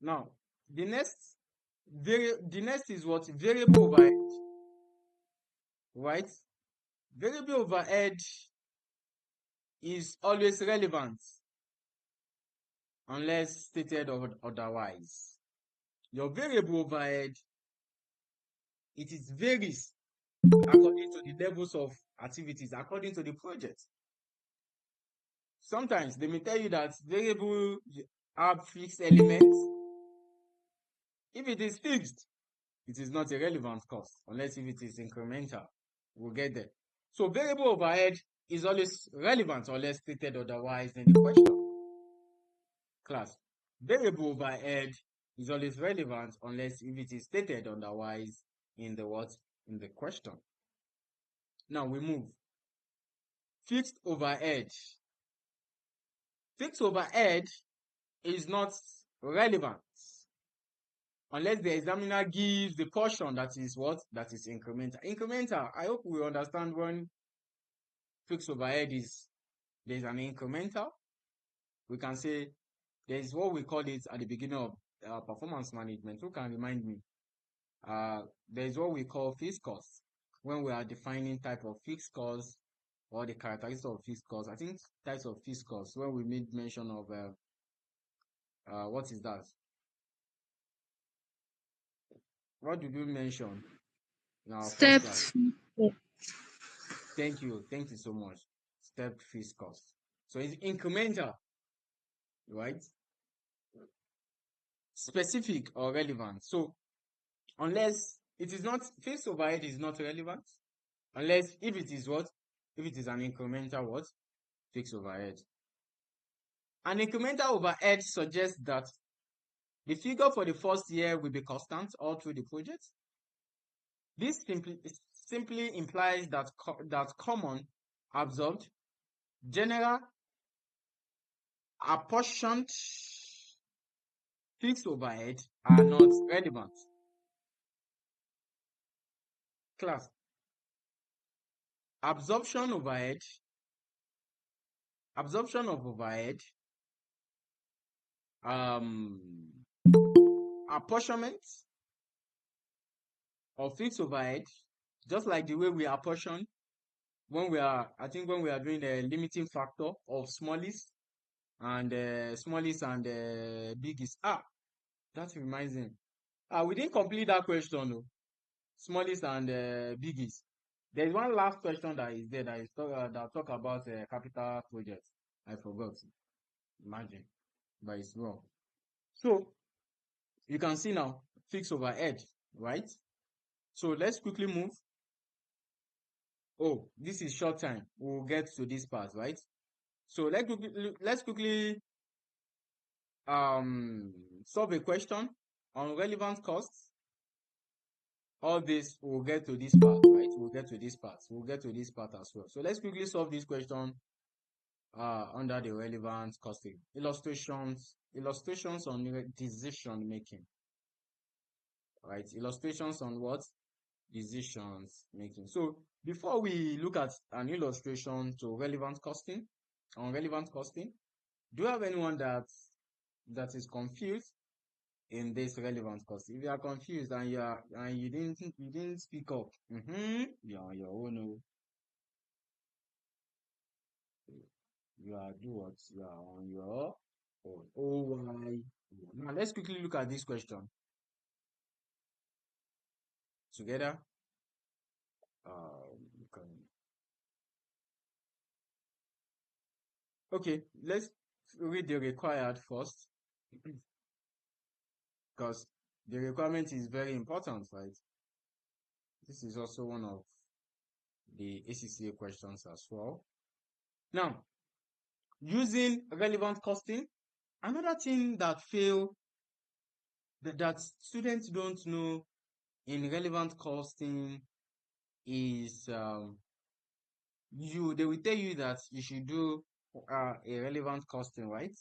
Now, the next is what? Variable overhead, right? Variable overhead is always relevant unless stated otherwise. Your variable overhead, it is varies according to the levels of activities, according to the project. Sometimes they may tell you that variable have fixed elements. If it is fixed, it is not a relevant cost, unless if it is incremental. We'll get there. So variable overhead is always relevant unless stated otherwise in the question. Class. Variable overhead is always relevant unless if it is stated otherwise in the what? In the question. Now we move. Fixed overhead. Fixed overhead is not relevant unless the examiner gives the portion that is what? That is incremental. Incremental, I hope we understand when fixed overhead is there's an incremental. We can say there's what we call it at the beginning of performance management. Who can remind me? There's what we call fixed costs when we are defining type of fixed costs or the characteristics of fixed costs. I think types of fixed costs when we made mention of what is that? What did we mention in our first class? Steps. Thank you so much. Step fixed cost. So it's incremental, right? Specific or relevant. So unless it is not fixed overhead is not relevant, unless if it is what? If it is an incremental what? Fixed overhead. An incremental overhead suggests that the figure for the first year will be constant all through the project. This simply implies that common, absorbed, general, apportioned fixed overhead are not relevant. Class. Absorption overhead, absorption of overhead, apportionment of fixed overhead, just like the way we apportion when we are, I think when we are doing the limiting factor of smallest and biggest. That reminds me. We didn't complete that question though. Smallest and biggest. There's one last question that is there that is that talk about capital projects. I forgot. Imagine, but it's wrong. So you can see now fixed overhead, right? So let's quickly move. Oh, this is short time. We'll get to this part, right? So let's quickly solve a question on relevant costs. All this we'll get to this part, right? We'll get to this part. We'll get to this part as well. So let's quickly solve this question under the relevant costing. Illustrations on decision making. Right? Illustrations on what? Decisions making. So before we look at an illustration to relevant costing, on relevant costing, do you have anyone that is confused in this relevant cost? If you are confused and you didn't speak up, you're on your own. You are do what? You are on your own. Oh why? Now let's quickly look at this question together. Okay. Okay, let's read the required first because the requirement is very important, right? This is also one of the ACCA questions as well. Now, using relevant costing, another thing that that students don't know in relevant costing is they will tell you that you should do a relevant costing, right?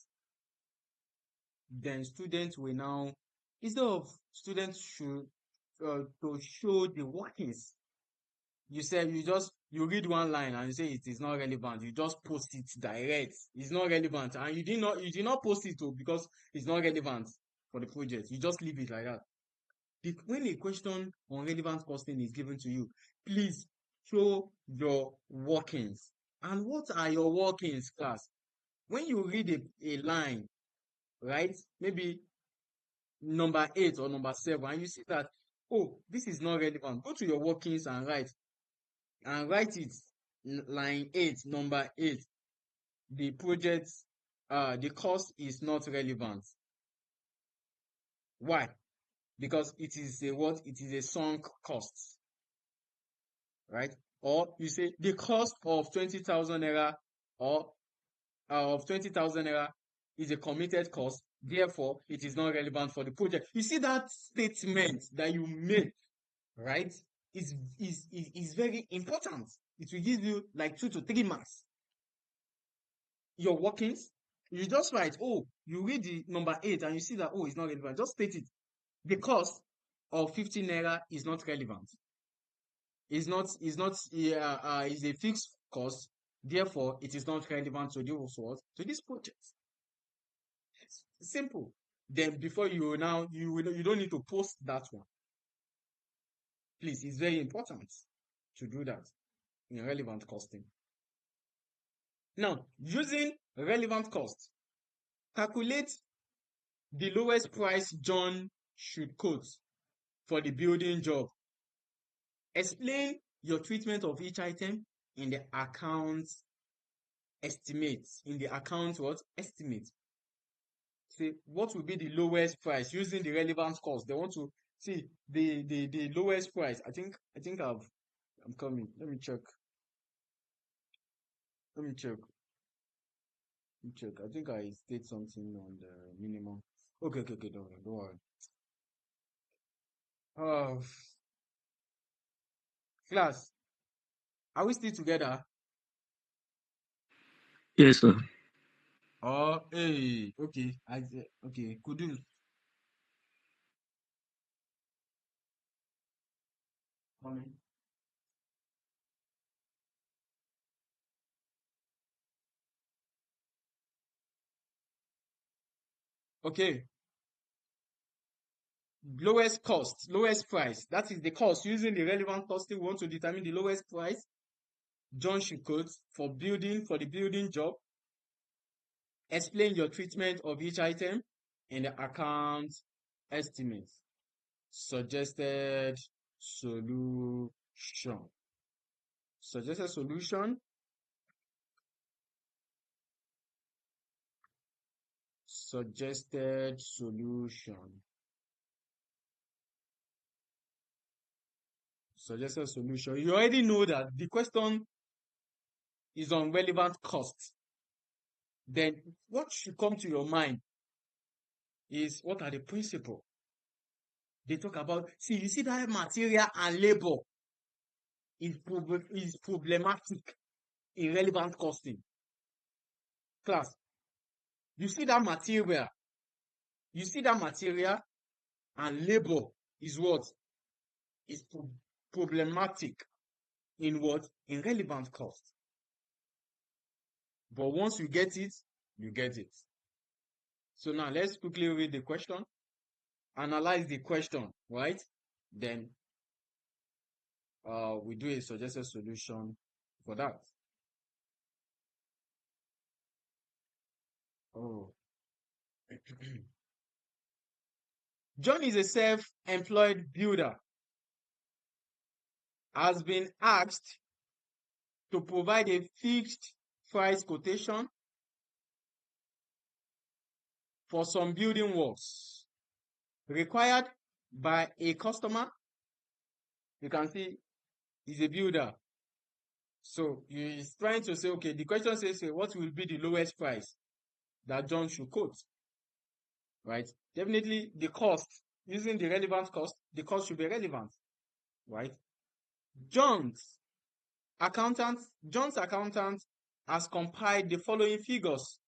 Then students will now, instead of students should to show the workings, you said you read one line and you say it is not relevant, you just post it direct, it's not relevant, and you did not post it too because it's not relevant, for the project. You just leave it like that. When a question on relevant costing is given to you, please show your workings. And what are your workings, class? When you read a line, right, maybe number 8 or number 7, and you see that, oh, this is not relevant, go to your workings and write it. Line 8, number 8, the project, the cost is not relevant. Why? Because it is a what? It is a sunk cost, right? Or you say the cost of 20,000 naira or of 20,000 naira is a committed cost, therefore it is not relevant for the project. You see that statement that you made, right? Is very important. It will give you like 2 to 3 marks. Your workings, you just write, oh, you read the number 8 and you see that, oh, it's not relevant. Just state it. The cost of 15 naira is not relevant. Is a fixed cost, therefore it is not relevant to this project. It's simple. Then before you don't need to post that one. Please, it's very important to do that in relevant costing. Now, using relevant cost, calculate the lowest price John should quote for the building job. Explain your treatment of each item in the account estimate. In the account what? Estimate. Say what will be the lowest price using the relevant cost. They want to see the lowest price. I think I'm coming. Let me check. Let me check. I think I state something on the minimum. Okay. Don't worry. Uh, class, are we still together? Yes, sir. Oh, hey, okay. Okay. Could you? Okay. Lowest cost, lowest price. That is the cost. Using the relevant costing, we want to determine the lowest price John should quote for the building job. Explain your treatment of each item in the account estimate. Suggested solution. Suggested solution. Suggested solution. Suggested solution. You already know that the question is on relevant cost. Then what should come to your mind is what are the principles? They talk about, see, you see that material and labor is problematic in relevant costing. Class, you see that material and labor is what? Is problematic in what? In relevant cost. But once you get it, you get it. So now let's quickly read the question, analyze the question, right? Then we do a suggested solution for that. Oh. John is a self-employed builder, has been asked to provide a fixed price quotation for some building works required by a customer. You can see he's a builder. So he's trying to say, okay, the question says, what will be the lowest price that John should quote? Right? Definitely the cost, using the relevant cost, the cost should be relevant. Right? John's accountant has compiled the following figures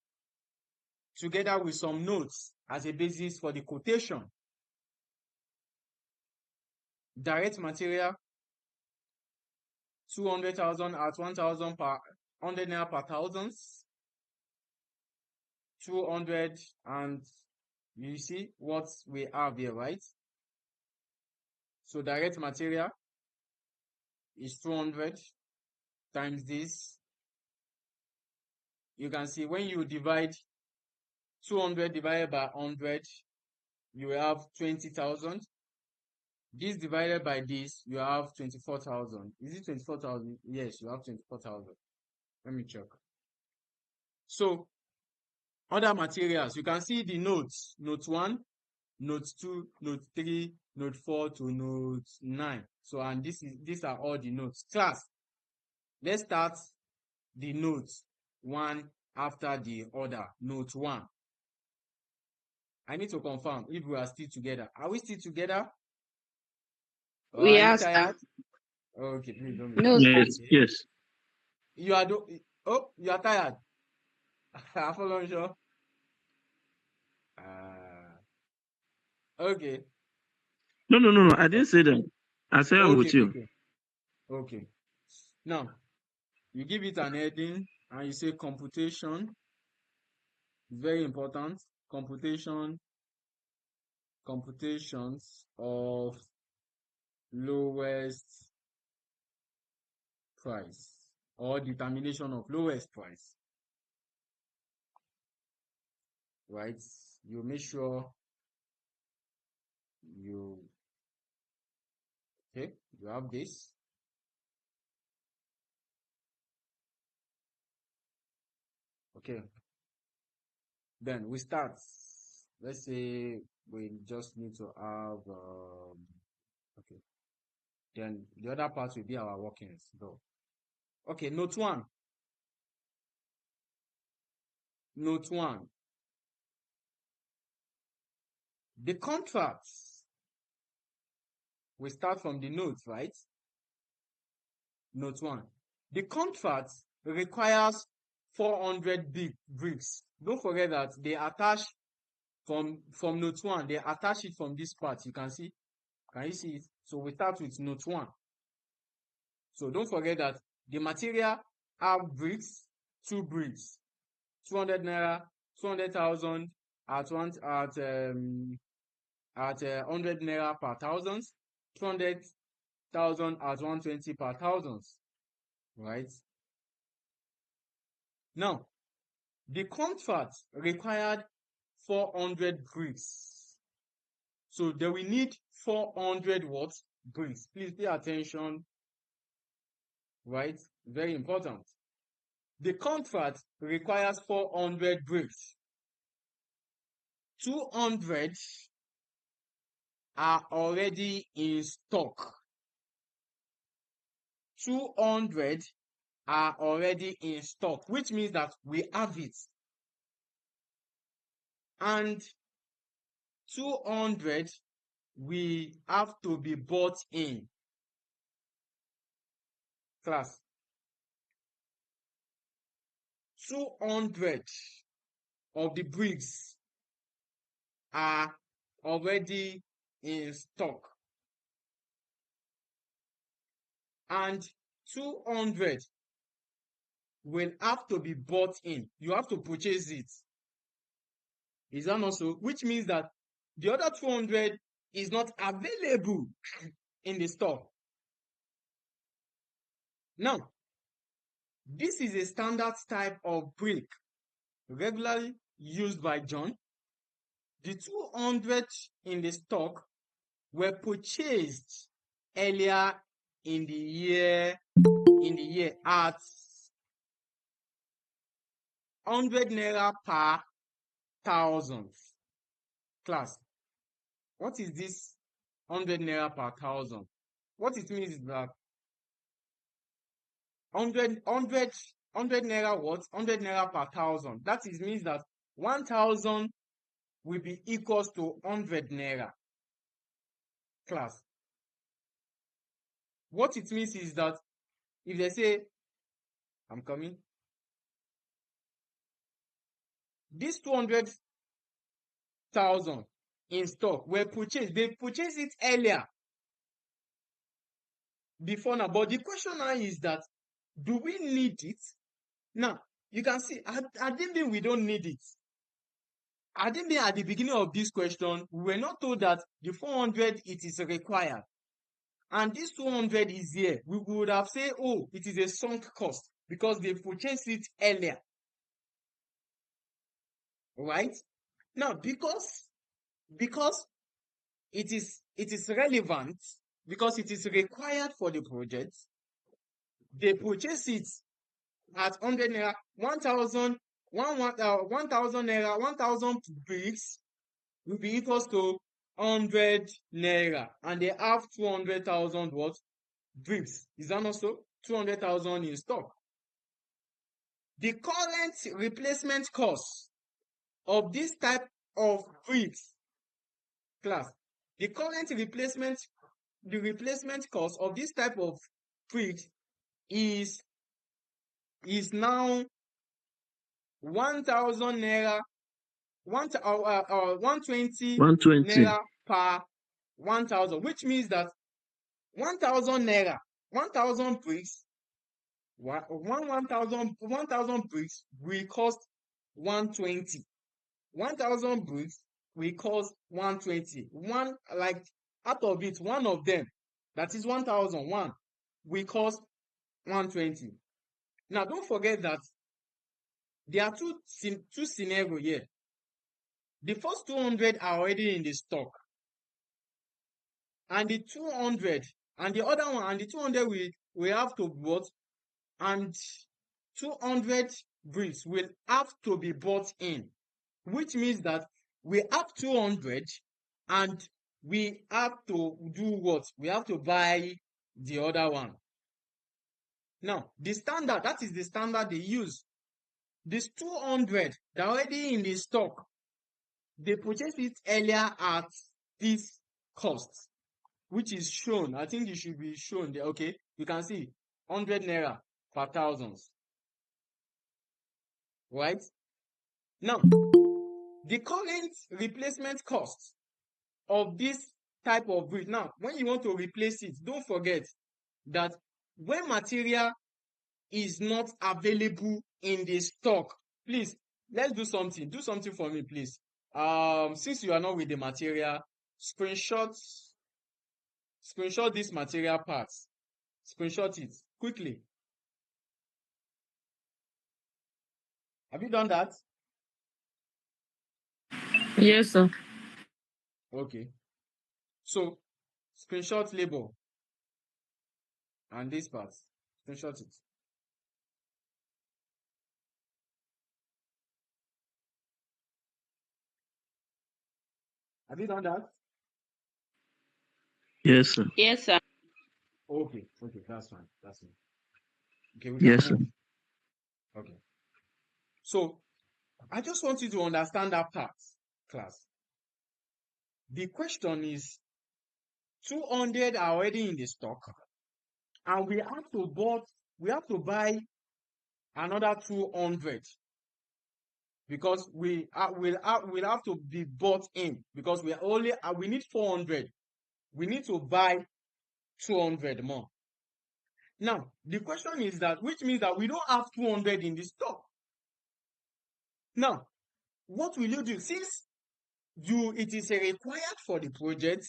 together with some notes as a basis for the quotation. Direct material, 200,000 at 1,000 per 100 naira per thousands. 200 and You see what we have here, right? So direct material is 200 times this. You can see when you divide 200 divided by 100, you will have 20,000. This divided by this, you have 24,000. Is it 24,000? Yes, you have 24,000. Let me check. So, other materials, you can see the notes. Note 1, Note 2, Note 3, Note 4 to Note 9. So, and these are all the notes. Class, let's start the notes one after the other. Note 1. I need to confirm if we are still together. Are we still together? Or We are you are, tired? Okay, please don't be no, tired. sir. Yes. You are you are tired. I follow you. Okay. No. I didn't say that. I said I'm with you. Okay. Now, you give it an heading and you say computation. Very important. Computations of lowest price or determination of lowest price. Right? You make sure you have this. Okay. Then we start. Let's say we just need to have okay. Then the other part will be our workings though. Okay, note 1. Note 1. The contracts. We start from the notes, right? Note 1. The contract requires 400 bricks. Don't forget that they attach from note 1. They attach it from this part. You can see. Can you see it? So we start with note 1. So don't forget that the material have bricks, 2 bricks, 200 naira, 200,000 at 100 naira per thousand, 200,000 at 120 per thousand, right? Now, the contract required 400 bricks. So they will need 400 what? Bricks. Please pay attention, right? Very important. The contract requires 400 bricks. 200 are already in stock. 200 are already in stock, which means that we have it. And 200 we have to be bought in. Class, 200 of the bricks are already in stock. And 200 will have to be bought in. You have to purchase it. Is that not so? Which means that the other 200 is not available in the store. Now, this is a standard type of brick regularly used by John. The 200 in the stock were purchased earlier in the year at 100 naira per thousand. Class, what is this 100 naira per thousand? What it means is that 100 naira what? 100 naira per thousand. That is means that 1,000 will be equals to 100 naira. Class, what it means is that if they say, I'm coming, this 200,000 in stock were purchased. They purchased it earlier before now. But the question now is that, do we need it? Now, you can see, I didn't think we don't need it. I think at the beginning of this question, we were not told that the 400 it is required. And this 200 is here. We would have said, oh, it is a sunk cost because they purchased it earlier. Right? Now, because it is relevant, because it is required for the project, they purchase it at 100 naira, 1,000 naira, 1,000 bricks will be equals to 100 naira, and they have 200,000 what bricks. Is that not so? 200,000 in stock. The current replacement cost of this type of bricks, class, the current replacement cost of this type of bricks is now 1,000 naira, 120 120. naira per 1,000, which means that 1,000 naira, 1,000 bricks, 1,000 bricks will cost 120. 1,000 bricks will cost 120. One, like, out of it, one of them, that is 1,001, will cost 120. Now, don't forget that there are two scenarios here. The first 200 are already in the stock, and the 200 and the other one, and the 200 we have to bought, and 200 bricks will have to be bought in, which means that we have 200 and we have to do what? We have to buy the other one. Now, the standard, that is the standard they use. This 200, they're already in the stock. They purchased it earlier at this cost, which is shown. I think it should be shown there. Okay, you can see 100 naira per thousands. Right? Now, the current replacement cost of this type of brick. Now, when you want to replace it, don't forget that when material is not available in the stock, please, let's do something. Do something for me, please. Since you are not with the material, screenshot this material parts. Screenshot it quickly. Have you done that? Yes, sir. Okay. So, screenshot label and this part. Screenshot it. Have you done that? Yes, sir. Yes, sir. Okay, that's fine. That's fine. Okay, we can Yes, sir. move. Okay. So, I just want you to understand that part, class. The question is, 200 are already in the stock, and we have to buy another 200 because we'll have to be bought in because we need 400. We need to buy 200 more. Now, the question is that, which means that we don't have 200 in the stock. Now, what will you do? Since it is required for the project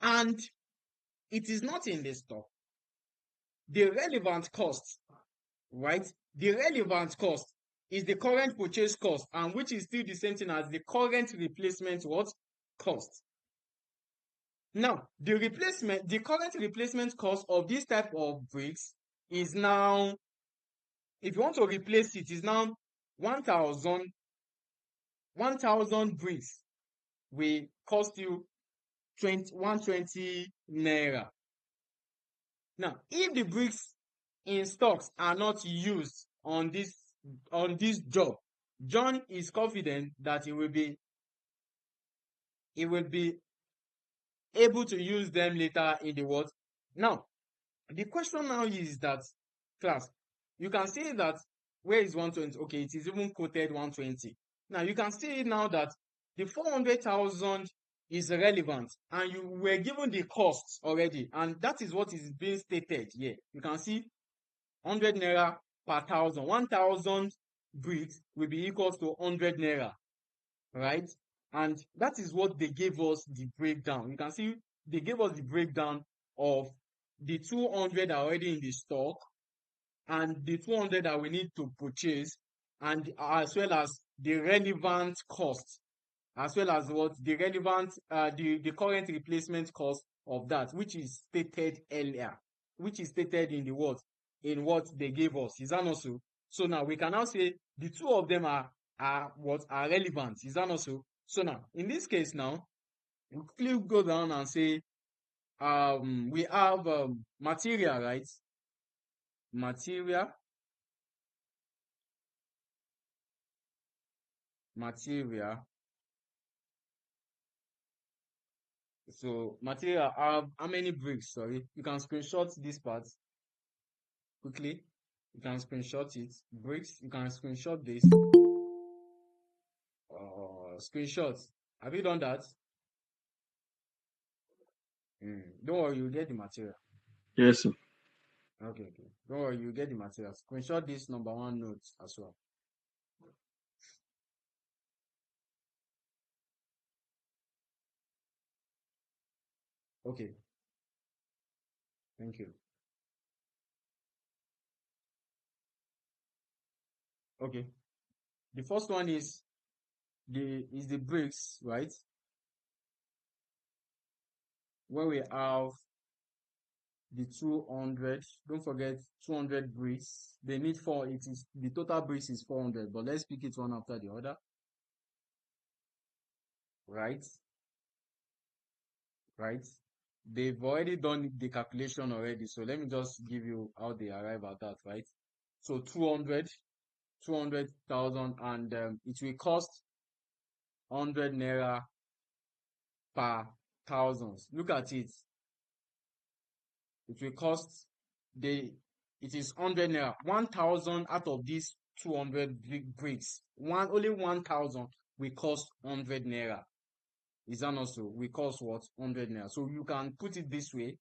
and it is not in the stock, the relevant cost, right? The relevant cost is the current purchase cost, and which is still the same thing as the current replacement cost. Now, the current replacement cost of this type of bricks is now, if you want to replace it, is now 1,000 bricks will cost you 120 naira. Now, if the bricks in stocks are not used on this job, John is confident that he will be able to use them later in the world. Now, the question now is that, class, you can see that where is 120? Okay, it is even quoted 120. Now, you can see now that the 400,000 is relevant, and you were given the costs already, and that is what is being stated here. You can see 100 naira per thousand. 1,000 bricks will be equals to 100 naira. right? And that is what they gave us the breakdown. You can see they gave us the breakdown of the 200 are already in the stock and the 200 that we need to purchase, and as well as the relevant cost, as well as what the relevant the current replacement cost of that, which is stated earlier, which is stated in the what they gave us. Is that not so? So now we can now say the two of them are what are relevant. Is that not so? So now in this case now we quickly go down and say we have material, right? Material, material. So material have how many bricks? Sorry, you can screenshot this part quickly. You can screenshot it. Bricks, you can screenshot this. Screenshot. Have you done that? Don't worry, you get the material. Yes, sir. Okay, okay. Don't worry, you get the material. Screenshot this number one note as well. Okay, thank you. Okay. The first one is the bricks, right? Where we have the 200. Don't forget 200 bricks. They need four. It is the total bricks is 400, but let's pick it one after the other. Right? Right? They've already done the calculation already. So let me just give you how they arrive at that, right? So 200,000, and it will cost 100 naira per thousands. Look at it. It will cost the it is 100 naira. 1,000 out of these 200 bricks. Only 1,000 will cost 100 naira. Is that not so? We cost what? 100 naira. So you can put it this way.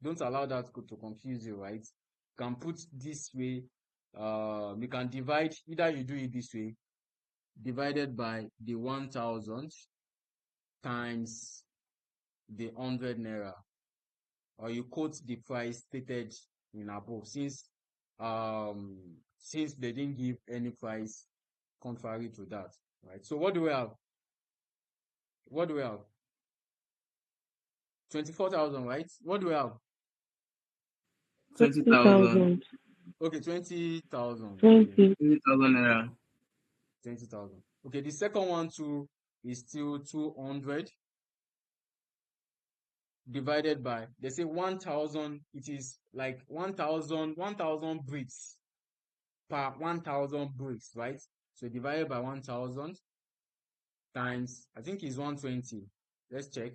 Don't allow that to confuse you, right? You can put this way. You can divide, either you do it this way, divided by the 1,000 times the 100 naira, or you quote the price stated in above, since they didn't give any price contrary to that, right? So what do we have? What do we have? 24,000, right? What do we have? 20,000. 20,000. Okay, 20,000. Okay, 20. 20,000 naira. 20,000. Okay, the second one too is still 200 divided by, they say 1,000, it is like 1,000 bricks per 1,000 bricks, right? So divided by 1,000 times, I think it's 120. Let's check.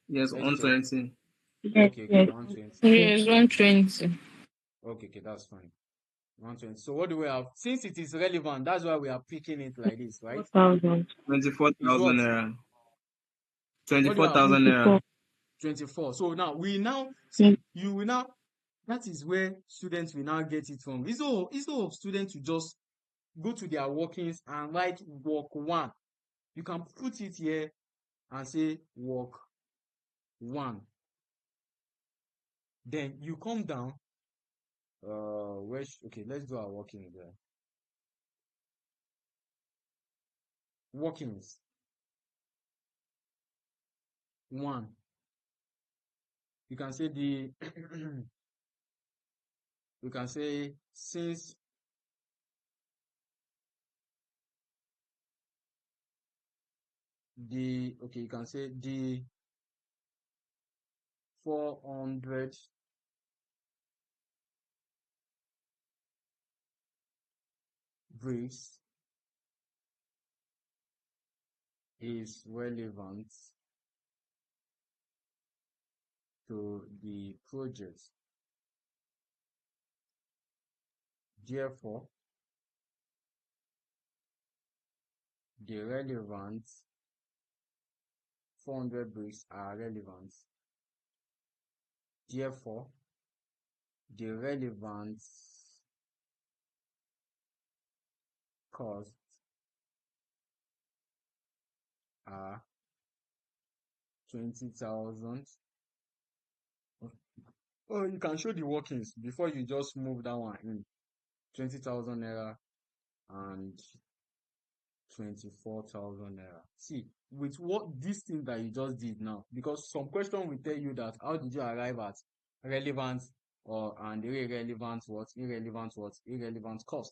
Yes, Let's check. 120. Yes, Okay, yes. 120. Yes, 120. Okay, that's fine. 120. So what do we have? Since it is relevant, that's why we are picking it like this, right? 4,000. Is 24,000 what? naira. What do you have? 24,000 naira. 24. 24. So now we now Yes. see you will now, that is where students will now get it from. Instead of students to just go to their workings and write work one, you can put it here and say work one. Then you come down. Okay, let's do our working there. Workings one. You can say you can say since you can say the 400 bricks is relevant to the project. Therefore, the relevant 400 bricks are relevant. Therefore, the relevant cost are 20,000. Oh, you can show the workings before you just move that one in. 20,000 naira and 24,000 naira. See, with what this thing that you just did now, because some question will tell you that how did you arrive at relevant or and irrelevant irrelevant cost,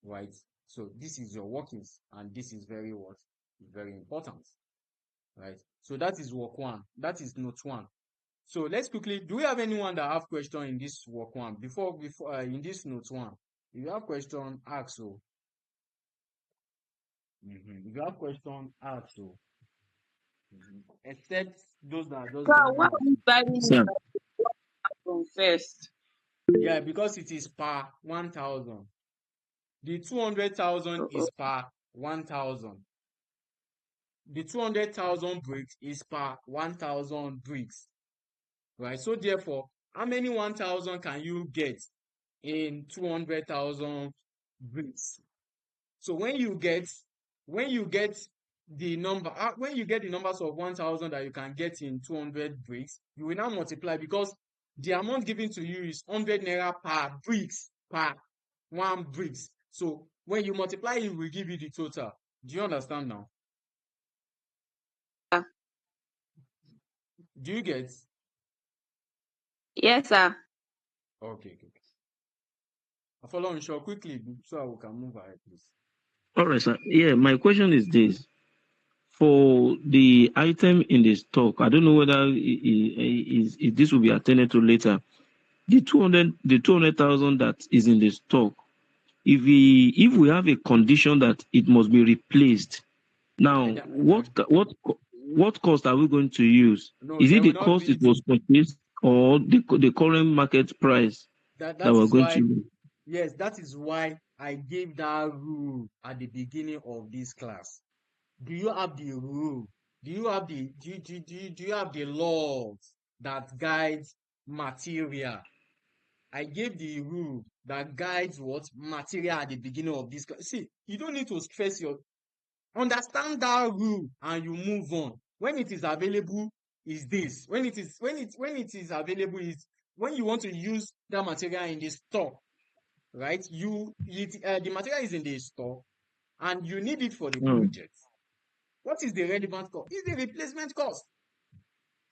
right? So this is your workings, and this is very important, right? So that is work one. That is note one. So let's quickly. Do we have anyone that have question in this work one before in this note one? If you have question, ask. So if you have question, ask. So except those that are just So joining when us. we valuing Sir, from first? Yeah, because it is per 1,000. The 200,000 is per 1,000. The 200,000 bricks is per 1,000 bricks, right? So therefore, how many 1,000 can you get in 200,000 bricks? So when you get the number, when you get the numbers of 1,000 that you can get in 200 bricks, you will now multiply, because the amount given to you is 100 naira per bricks, per one bricks. So when you multiply, it will give you the total. Do you understand now? Yeah. Do you get? Yes, sir. Okay. I follow on short quickly so we can move ahead, please. all right, sir. Yeah, my question is this. For the item in the stock, I don't know whether this will be attended to later. The 200,000 that is in the stock, if we have a condition that it must be replaced, now what cost are we going to use? No, Is there it will the not cost be it was purchased or the current market price that that we're is going why. to use? Yes, that is why I gave that rule at the beginning of this class. Do you have the rule? Do you have the do you have the laws that guides material? I gave the rule that guides what material at the beginning of this class. See, you don't need to stress your understand that rule and you move on. When it is available, is this. When it is available is when you want to use that material in the store, right? The material is in the store and you need it for the Oh, project. What is the relevant cost? It's the replacement cost,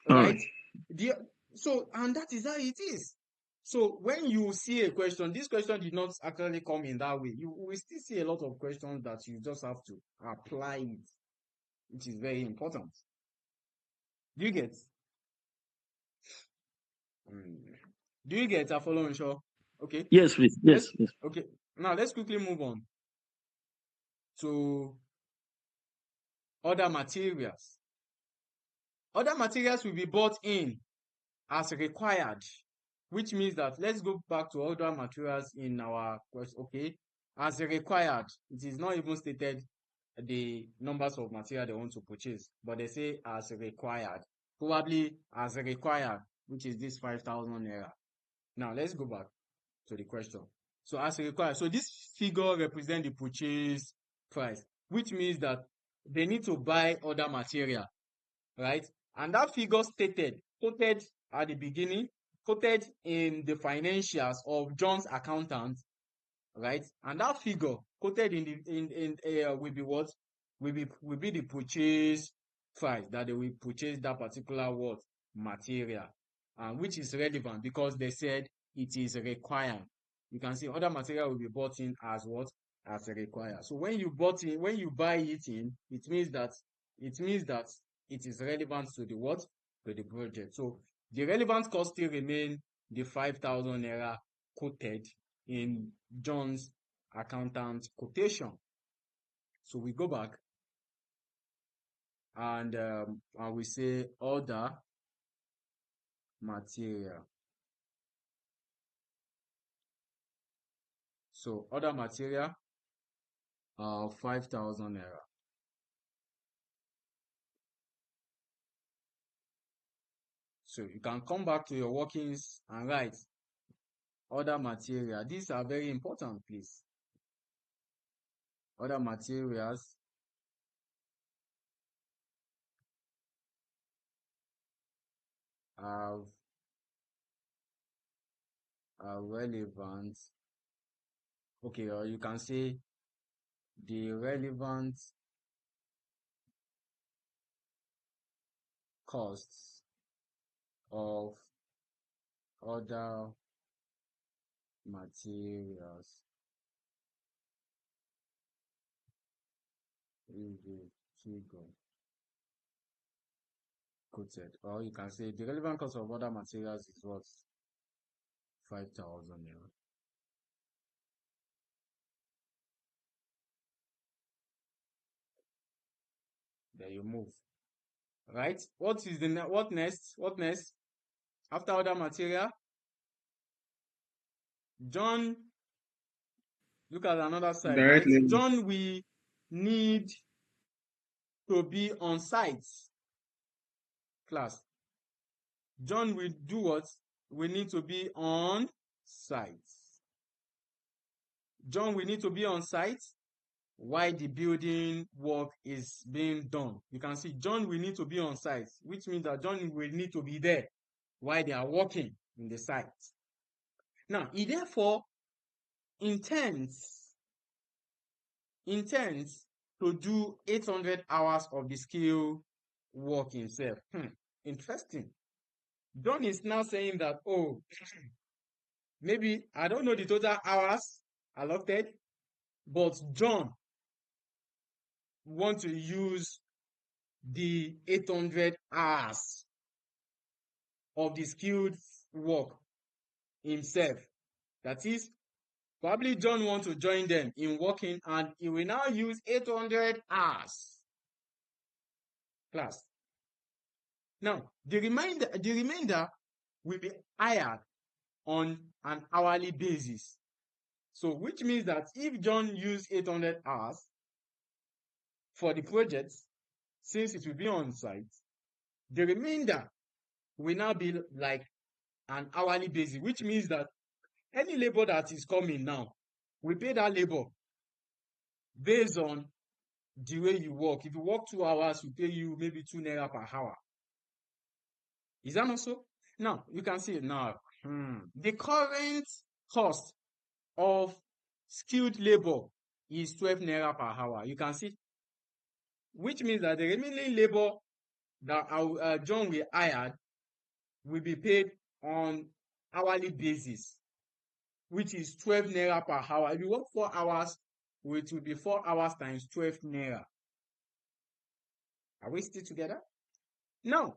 all right? right. The so and that is how it is. So when you see a question, this question did not actually come in that way. You will still see a lot of questions that you just have to apply it, which is very important. Do you get? Mm. Do you get a following show? Okay. Yes, please. Let's Yes, yes. okay. Now let's quickly move on to other materials. Other materials will be bought in as required, which means that let's go back to other materials in our quest. Okay, as required, it is not even stated the numbers of material they want to purchase, but they say as required, probably as required, which is this 5,000 naira. Now let's go back to the question. So as required, so this figure represents the purchase price, which means that they need to buy other material, right? And that figure quoted at the beginning, quoted in the financials of John's accountant, right? And that figure quoted in will be what? Will be the purchase price that they will purchase that particular what material, and which is relevant because they said it is required. You can see other material will be bought in as what? As required. So when you buy it in, it means that it is relevant to the what? To the project. So the relevant cost still remain the 5,000 naira quoted in John's accountant quotation. So we go back and we say other material. So other material 5,000 naira. So you can come back to your workings and write other material. These are very important, please. Other materials are relevant. Okay, or you can say the relevant costs of other materials is the figure quoted. Or you can say the relevant cost of other materials is what? 5,000 naira. There you move. Right? What is what next? What next? After other material, John, look at another side, right? Directly. John, we need to be on site. Class. John will do what? We need to be on site. John, we need to be on site while the building work is being done. You can see John will need to be on site, which means that John will need to be there while they are working in the site. Now, he therefore intends to do 800 hours of the skill work himself. Interesting. John is now saying that, oh, maybe I don't know the total hours allotted, but John wants to use the 800 hours of the skilled work himself. That is, probably John wants to join them in working, and he will now use 800 hours. Class. Now, the remainder will be hired on an hourly basis. So, which means that if John used 800 hours for the project, since it will be on site, the remainder will now be like an hourly basis, which means that any labor that is coming now, we pay that labor based on the way you work. If you work 2 hours, we pay you maybe 2 naira per hour. Is that not so? Now, you can see it now. The current cost of skilled labor is 12 naira per hour. You can see, which means that the remaining labor that John will hire will be paid on hourly basis, which is 12 naira per hour. If you work 4 hours, it will be 4 hours times 12 naira. Are we still together? Now,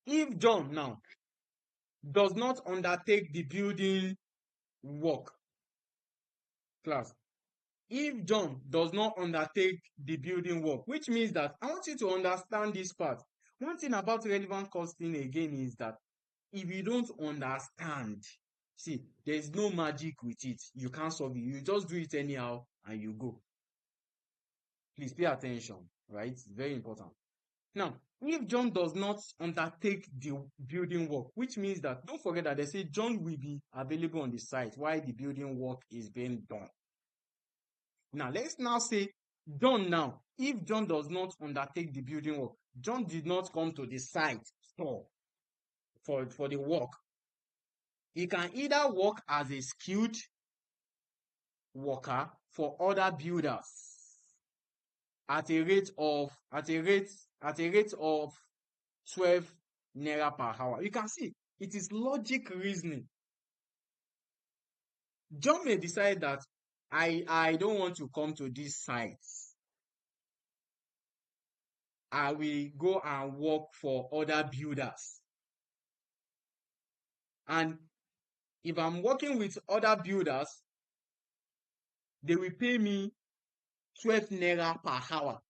if John now does not undertake the building work, class, if John does not undertake the building work, which means that I want you to understand this part. One thing about relevant costing again is that if you don't understand, see, there's no magic with it. You can't solve it. You just do it anyhow and you go. Please pay attention, right? It's very important. Now, if John does not undertake the building work, which means that, don't forget that they say John will be available on the site while the building work is being done. Now, let's now say John now, if John does not undertake the building work, John did not come to the site for the work. He can either work as a skilled worker for other builders at a rate of 12 naira per hour. You can see it is logic reasoning. John may decide that I don't want to come to these sites. I will go and work for other builders. And if I'm working with other builders, they will pay me 12 naira per hour.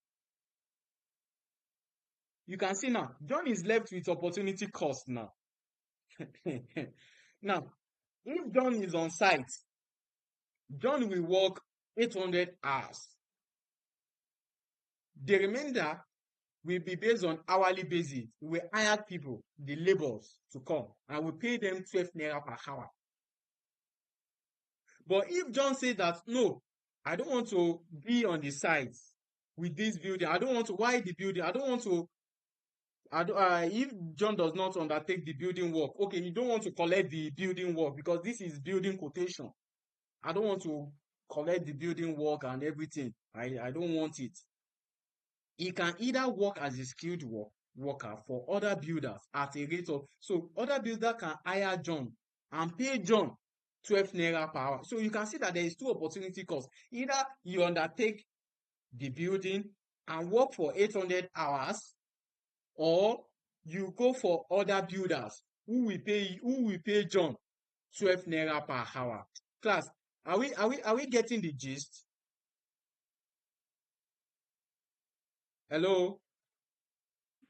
You can see now, John is left with opportunity cost now. Now, if John is on site, John will work 800 hours. The remainder will be based on hourly basis. We hire people, the laborers, to come, and we pay them 12 naira per hour. But if John says that, no, I don't want to be on the site with this building, I don't want to wire the building, I don't want to if John does not undertake the building work, okay, you don't want to collect the building work because this is building quotation. I don't want to collect the building work and everything. I don't want it. He can either work as a skilled worker for other builders at a rate of, so other builder can hire John and pay John 12 naira per hour. So you can see that there is two opportunity costs. Either you undertake the building and work for 800 hours, or you go for other builders who will pay John 12 naira per hour. Class, are we getting the gist? Hello?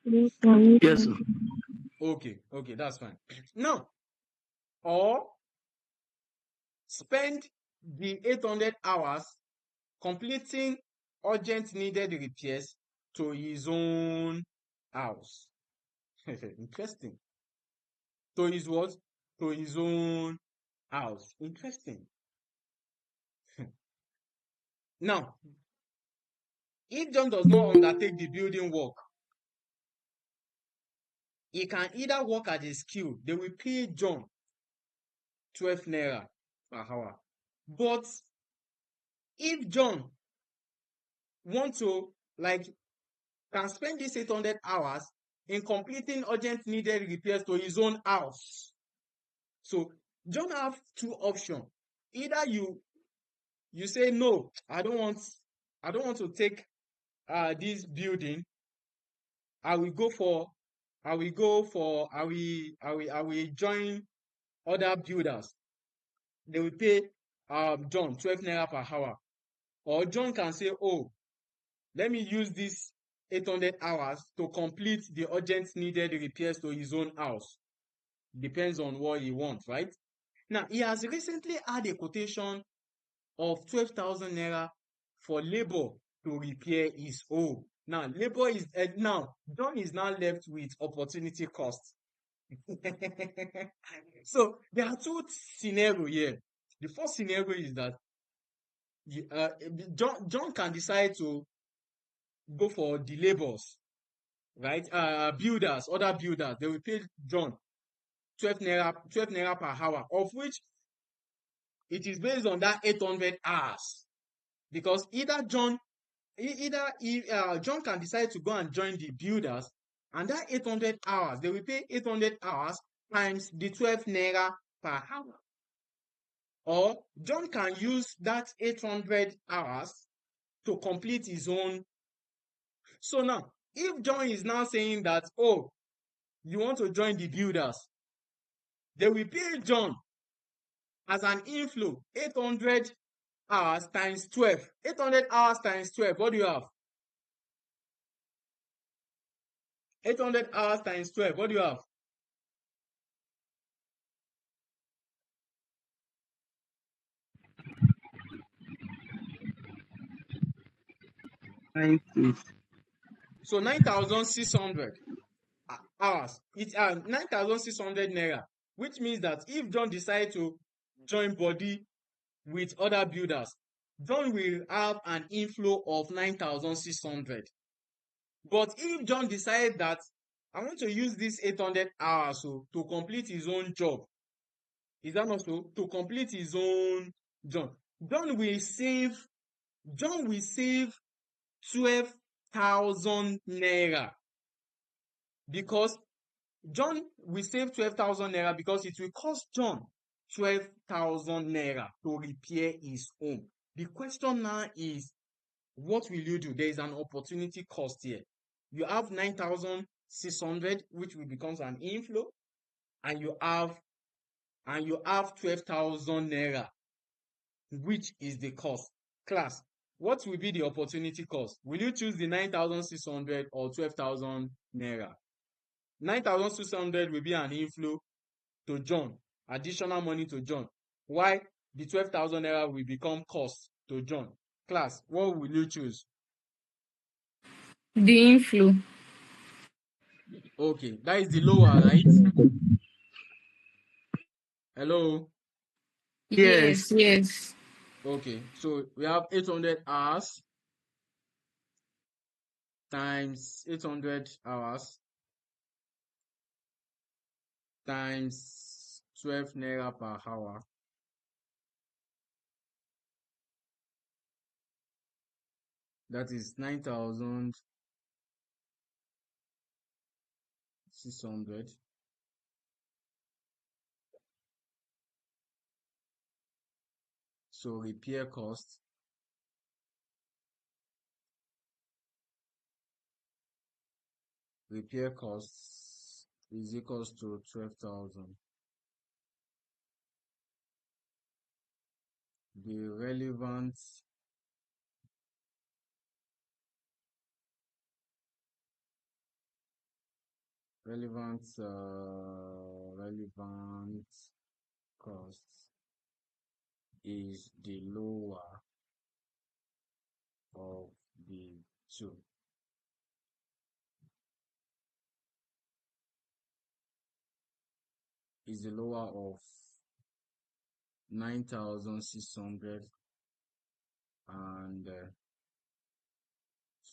Yes, sir. Okay, that's fine. Now, or spend the 800 hours completing urgent needed repairs to his own house. Interesting. To his what? To his own house. Interesting. Now, if John does not undertake the building work, he can either work as a skill. They will pay John 12 naira per hour. But if John want to, like, can spend these 800 hours in completing urgent needed repairs to his own house. So John have two options. Either you say, no, I don't want to take this building. I will join other builders. They will pay John 12 naira per hour. Or John can say, oh, let me use this 800 hours to complete the urgent needed repairs to his own house. Depends on what he wants, right? Now, he has recently had a quotation of 12,000 naira for labor to repair his home. Now, labor is now John is now left with opportunity cost. So there are two scenarios here. The first scenario is that John can decide to go for the labors, right? Builders, other builders, they will pay John 12 naira per hour, of which it is based on that 800 hours. Because either John can decide to go and join the builders, and that 800 hours, they will pay 800 hours times the 12 naira per hour. Or John can use that 800 hours to complete his own. So now, if John is now saying that, oh, you want to join the builders, they will pay John as an inflow 800 hours times 12. 800 hours times 12, what do you have? 800 hours times 12, what do you have? 90. So 9,600 hours. It's 9,600 naira, which means that if John decides to join body with other builders, John will have an inflow of 9,600. But if John decides that I want to use this 800 hours to complete his own job, is that not so? To complete his own job, John will save 12,000 naira, because John will save 12,000 naira because it will cost John 12,000 naira to repair his home. The question now is, what will you do? There is an opportunity cost here. You have 9,600, which will become an inflow, and you have 12,000 naira, which is the cost. Class, what will be the opportunity cost? Will you choose the 9,600 or 12,000 naira? 9,600 will be an inflow to John, additional money to John. Why the 12,000 naira will become cost to John? Class, what will you choose? The inflow. Okay, that is the lower, right? Hello? Yes, yes. Okay, so we have 800 hours times 800 hours times 12 naira per hour. That is 9,600. So repair cost is equals to 12,000. The relevant cost is the lower of the two. Is the lower of 9,600 and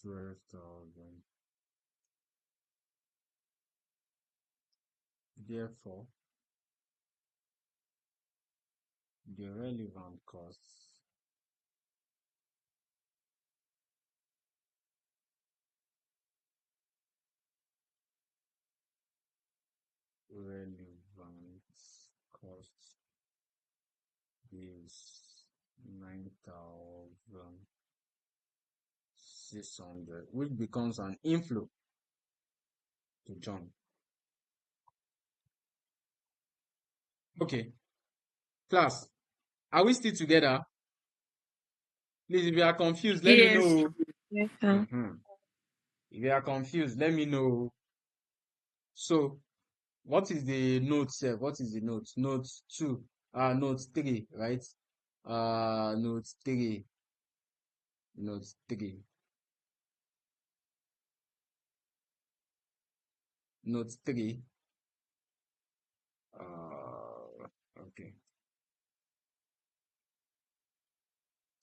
12,000. Therefore, the relevant costs is 9,600, which becomes an inflow to John. Okay, class, are we still together? Please, if you are confused, let me Yes. know. Yes, sir. If you are confused, let me know. So, what is the note, sir? What is the note? Note 2. Note 3, right? Note 3. Note 3. Note 3. Okay.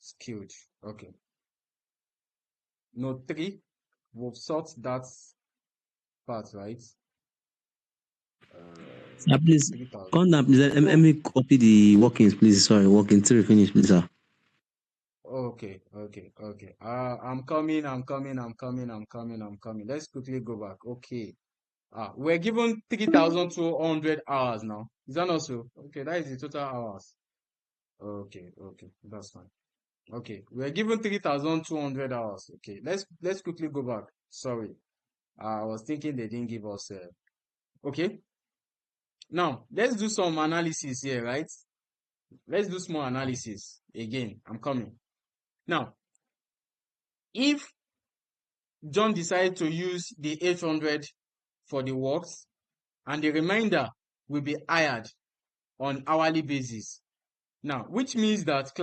Skilled. Okay. Note 3. We've sought that part, right? Sir, please 3,000. come down, please. Let me copy the workings, please. Sorry, working till finish, please, sir. Okay. I'm coming. Let's quickly go back. Okay. We're given 3,200 hours now. Is that not so? Okay, that is the total hours. Okay, that's fine. Okay, we're given 3,200 hours. Okay, let's quickly go back. Sorry, I was thinking they didn't give us. Okay, now let's do some analysis here, right? Let's do small analysis again. I'm coming. Now, if John decided to use the 800 for the works, and the remainder will be hired on hourly basis. Now, which means that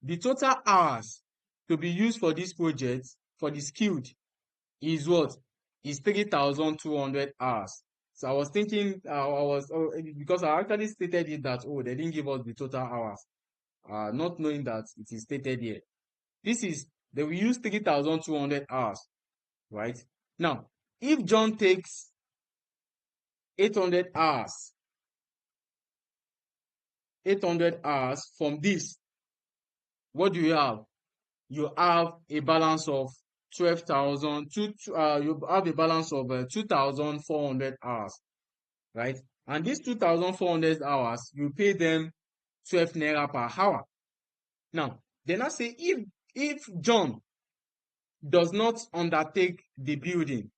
the total hours to be used for this project, for the skilled, is what? Is 3,200 hours. So I was thinking, because I actually stated it that, they didn't give us the total hours, not knowing that it is stated here. They will use 3,200 hours, right? Now, if John takes 800 hours from this, what do you have? You have a balance of 12,000. You have a balance of 2,400 hours, right? And these 2,400 hours, you pay them 12 naira per hour. Now, then I say if John does not undertake the building,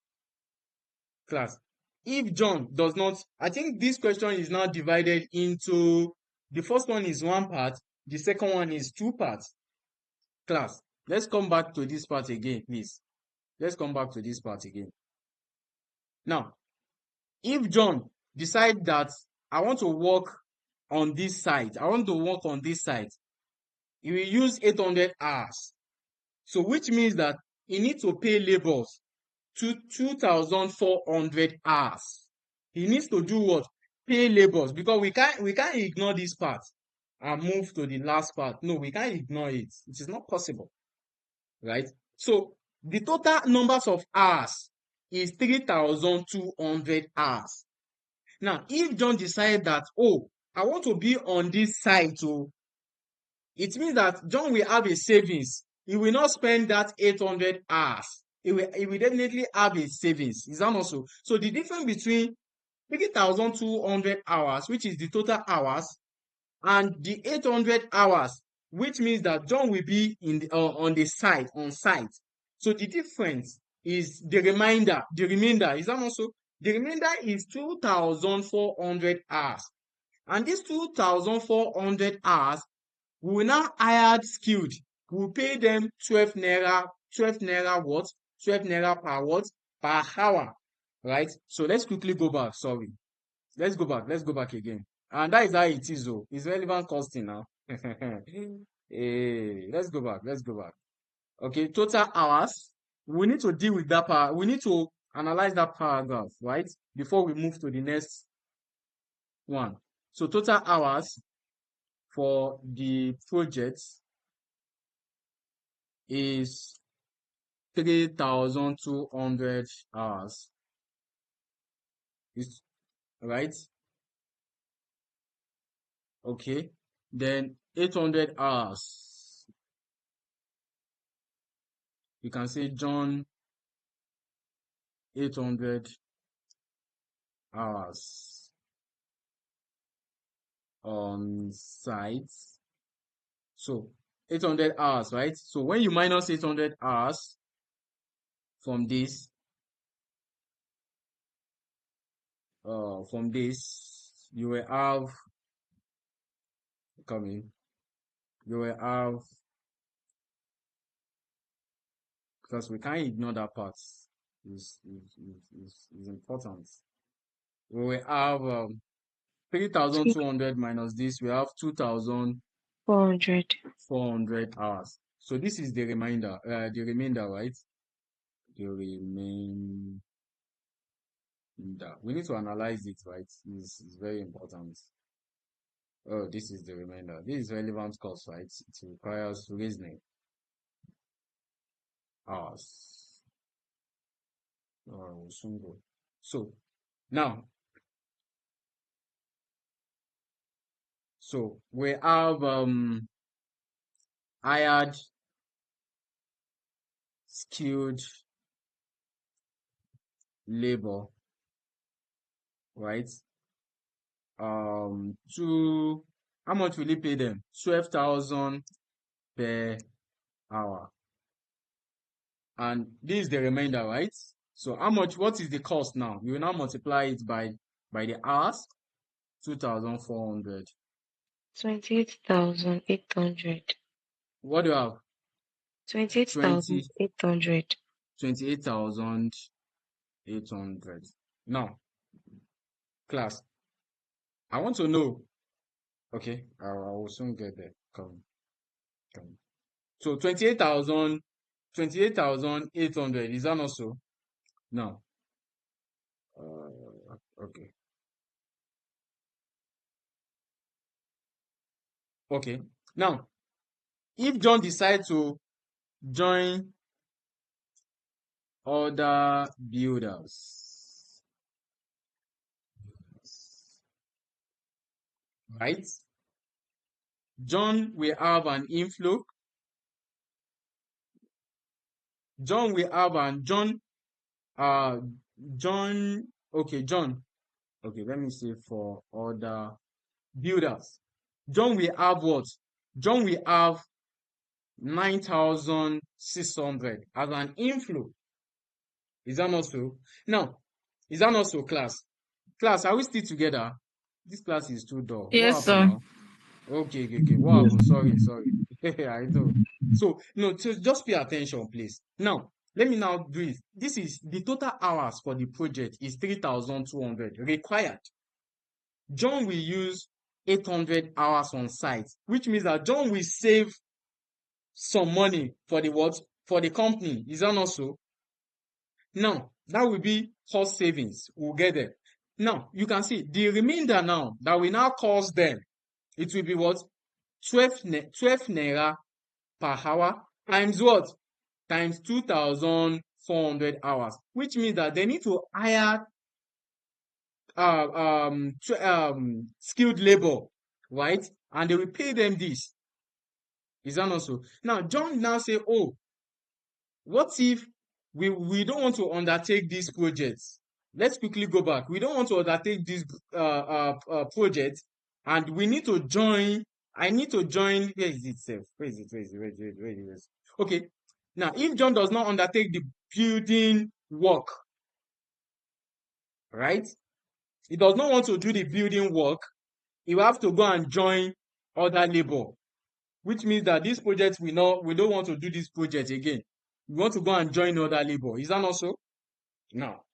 class, if John does not, I think this question is now divided into, the first one is one part, the second one is two parts. Class, let's come back to this part again, please. Let's come back to this part again. Now, if John decides that I want to work on this site, he will use 800 hours. So which means that he needs to pay laborers 2,400 hours. He needs to do what? Pay laborers, because we can't ignore this part and move to the last part. No, we can't ignore it. It is not possible, right? So the total numbers of hours is 3,200 hours. Now, if John decide that, oh, I want to be on this site, so it means that John will have a savings. He will not spend that 800 hours. He will definitely have a savings. Is that not so? So the difference between 3,200 hours, which is the total hours, and the 800 hours, which means that John will be in the, on site. So the difference is the remainder. Is that not so? The remainder is 2,400 hours. And these 2,400 hours, we will now hire skilled. We will pay them 12 naira what? 12 naira per what? Per hour. Right? So let's quickly go back. Sorry. Let's go back again. And that is how it is, though. It's relevant costing now. Let's go back. Okay, total hours. We need to deal with that part. We need to analyze that paragraph, right? Before we move to the next one. So total hours for the project is 3,200 hours. Is right? Okay. Then 800 hours. You can say John 800 hours on site. So 800 hours, right? So when you minus 800 hours from this, you will have because we can't ignore that part. Is important. We will have 3,200 minus this. We have 2,400 hours. So this is the remainder. Right? The remainder. We need to analyze it, right? This is very important. Oh, this is the remainder. This is relevant cost, right? It requires reasoning. Hours. We'll soon go. So now, we have hired skilled labor, right? To how much will he pay them? 12,000 per hour. And this is the remainder, right? So what is the cost now? You will now multiply it by the hours. 2,400. 28,800. What do you have? 28,800. 28,800. Now, class, I want to know. Okay, I will soon get there. Come. So 28,800. Is that not so? Now, okay. Okay. Now, if John decides to join other builders, right? John will have an inflow. Okay, let me say for other builders. John will have what? John will have 9,600 as an inflow. Is that not so? Now, is that not so, class? Class, are we still together? This class is too dull. Yes, What sir. happened now? Okay. What happened? Sorry. I know. So, no, so just pay attention, please. Now, let me now do it. This is the total hours for the project is 3,200 required. John will use 800 hours on site, which means that John will save some money for the what? For the company. Is that not so? Now, that will be cost savings. We'll get there. Now, you can see the remainder now that will now cost them. It will be what? 12 naira per hour times what? Times 2,400 hours, which means that they need to hire skilled labor, right? And they will pay them this. Is that not so? Now, John now say, oh, what if we don't want to undertake these projects? Let's quickly go back. We don't want to undertake this project, and we need to join. I need to join. Where is it, self? Where is it? Where is it? Where is it? Where is it? Okay. Now, if John does not undertake the building work, right? He does not want to do the building work. He will have to go and join other labor, which means that this project we don't want to do this project again. We want to go and join other labor. Is that not so? No.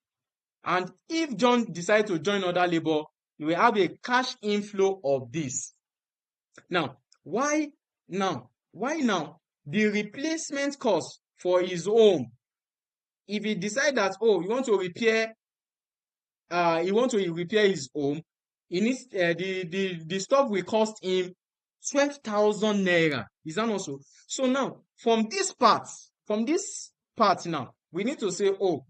And if John decides to join other labor, he will have a cash inflow of this. Now, why now? Why now? The replacement cost for his home, if he decides that, oh, he want to repair his home, he needs the stuff will cost him 12,000 naira. Is that not so? So now, from this part now, we need to say, oh,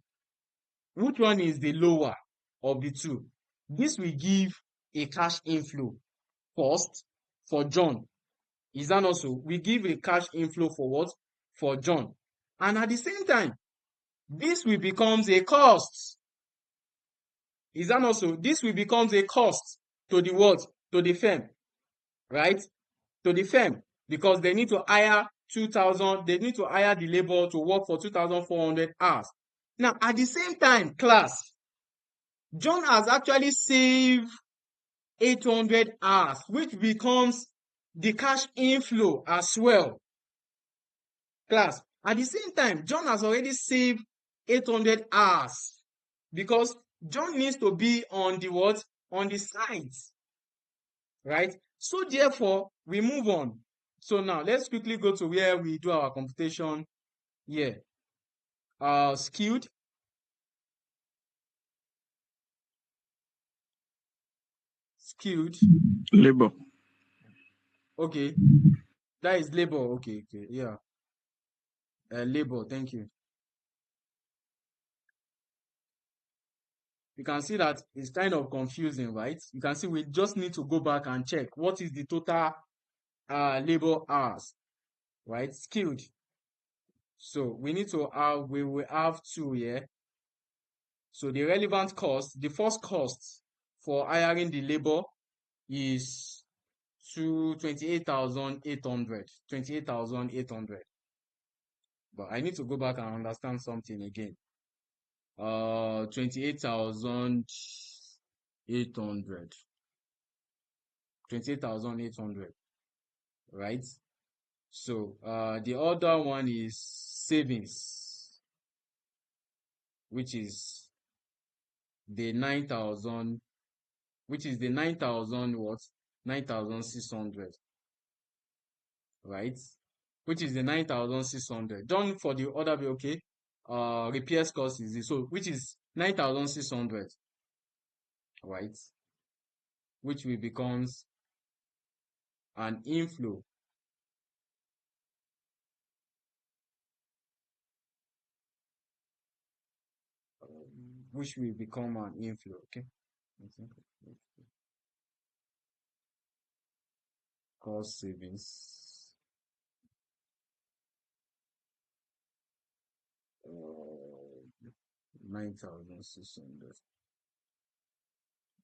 which one is the lower of the two? This will give a cash inflow first for John. Is that not so? We give a cash inflow for what? For John. And at the same time, this will become a cost. Is that not so? This will become a cost to the what? To the firm. Right? To the firm. Because they need to hire 2,000, they need to hire the labor to work for 2,400 hours. Now, at the same time, class, John has actually saved 800 hours, which becomes the cash inflow as well. Class, at the same time, John has already saved 800 hours because John needs to be on the what? On the site. Right? So therefore, we move on. So now, let's quickly go to where we do our computation here. Skilled. Skilled. Labor. Okay. That is labor. Okay. Yeah. Labor. Thank you. You can see that it's kind of confusing, right? You can see we just need to go back and check what is the total labor hours, right? Skilled. So we need to have, we will have two here. So the relevant cost, the first cost for hiring the labor is 28,800. 28,800. But I need to go back and understand something again. 28,800. 28,800. Right? So the other one is savings, which is the 9,000, which is the 9,000 what? 9,600. Right? Which is the 9,600. Done for the other way, okay? Repairs cost is this, so which is 9,600. Right? Which will becomes an inflow which will become an inflow. Okay. Cost savings. 9,600.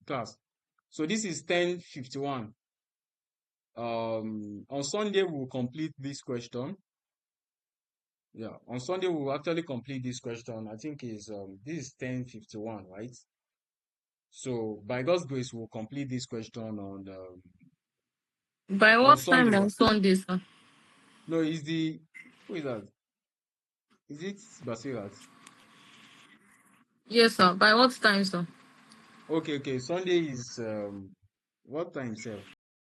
Class. So this is 10:51. On Sunday we'll complete this question. Yeah, on Sunday we'll actually complete this question. I think is this is 10:51, right? So by God's grace we'll complete this question on By what time Sunday. on Sunday, sir? No, is the who is that? Is it Basirat? Yes, sir. By what time, sir? Okay. Sunday is what time, sir?